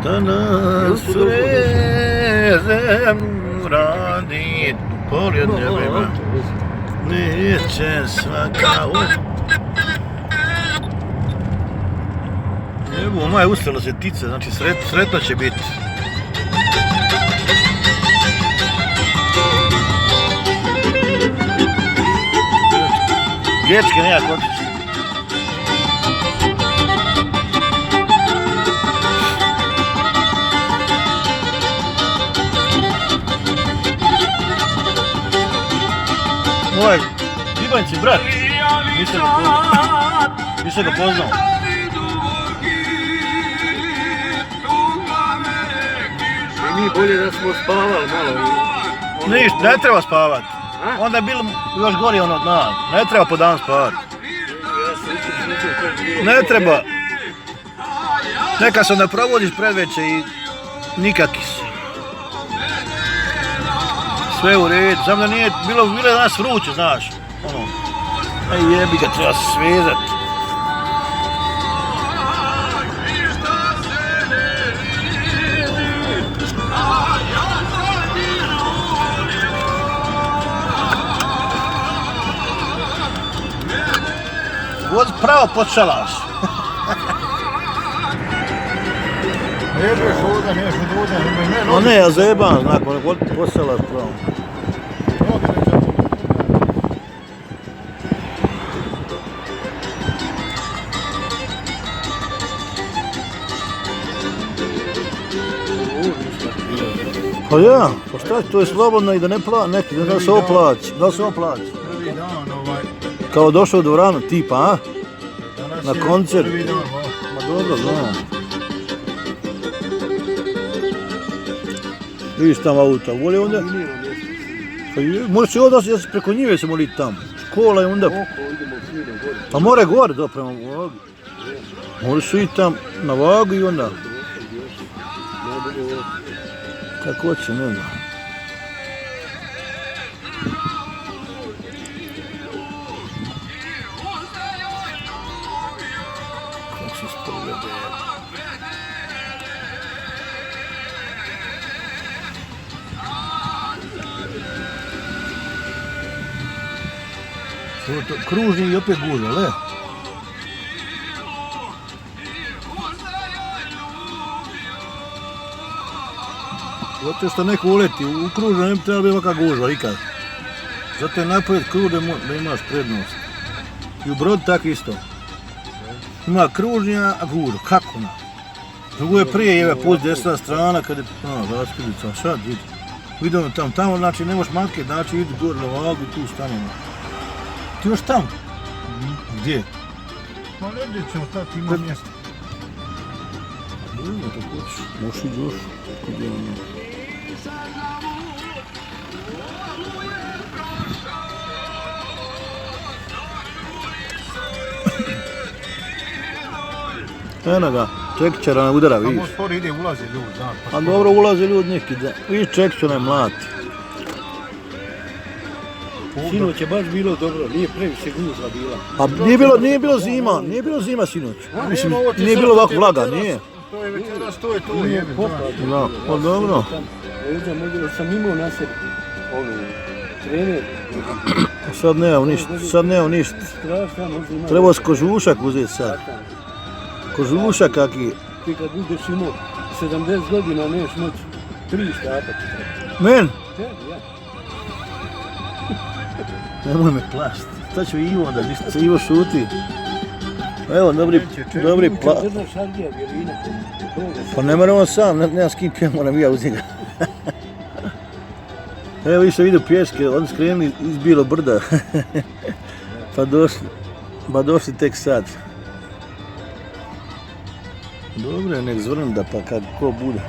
Da nas srezem radi pored nebima. Neće svaka Evo, moja ustala se ptica, znači sretno će biti. Gečke nema kotiće. Ovaj Ivanci brat, nisam ga poznao. I mi bolje da smo spavali malo. Ništa, ne treba spavati. Onda je bilo još gori ono dna. Ne treba po dan spavati. Ne treba. Neka se ne provodiš predveče i nikaki si. Sve u redu, samo da nije bilo danas vruće, znaš. Ono, aj jebi ga, treba se svezat. Voz pravo pod šalaš. Nebeš ovdje, neš od ovdje, ne. No ne, ja zajebam, znak, pod šalaš pravo. Pa ja, pa šta, to je slobodno i da ne neki, da se oplaći, Prvi dan Kao došao u dvoranu, tipa, a? Na koncert. Prvi dan, Ma dobro, znam. Vidiš tamo auta, voli onda? Pa možeš i ovdje, ja se preko njive se moliti tamo. Škola je onda. Pa more gore, do prema Vagi. Možeš i tam na Vagu i onda. Kako hoće, ne znam. Kako se spogledaju. Kružni i opet gužva, le? Zato što neko uleti, u kružu ne bi trebala biti ovakva gužva, ikad. Zato je napred kruž da imaš prednost. I u Brodu tako isto. Ima kružnja, a gužva, kako na? Drugo je prije jeve put desna strana kad je, raskrivica, sad vidi. Vidimo tamo, znači ne možeš manjke, znači idi gore na Vagu i tu stanemo. Ti još tamo? Gdje? Pa negdje ćemo stati, ima mjesta. Dobro, tako hoćeš, možeš i još. Eno ga, čekićara ne udara, vidiš. Samo sporo ide, ulaze ljudi, znaš. A dobro, ulaze ljudi neki, vidiš čekićara ne mlati. Sinoć je baš bilo dobro, nije previše gužva bila. A nije bilo zima sinoć. Mislim, nije bilo ovako vlaga, nije. To je večeras, to je to, jebe. Da, pa dobro. Ovdje moglo sam imao na sebi trener. Sad nema ništa. Treba s kožušak uzeti sad. Kožušak kaki. Ti kad budeš imao 70 godina neš moći 3 štapa ti treba. Men? Tebi, ja. Nemoj me plašiti. Šta će Ivo onda, ništa se Ivo šuti. Evo, dobri pla... Drža šargija, vjerina. Pa ne moram on sam, nemam s kim pijem, moram ja uzeti ga. Evo više vidio pješke, oni skrenuli iz bilo brda. Pa došli tek sad. Dobro je, nek zvrnem da pa kad ko bude.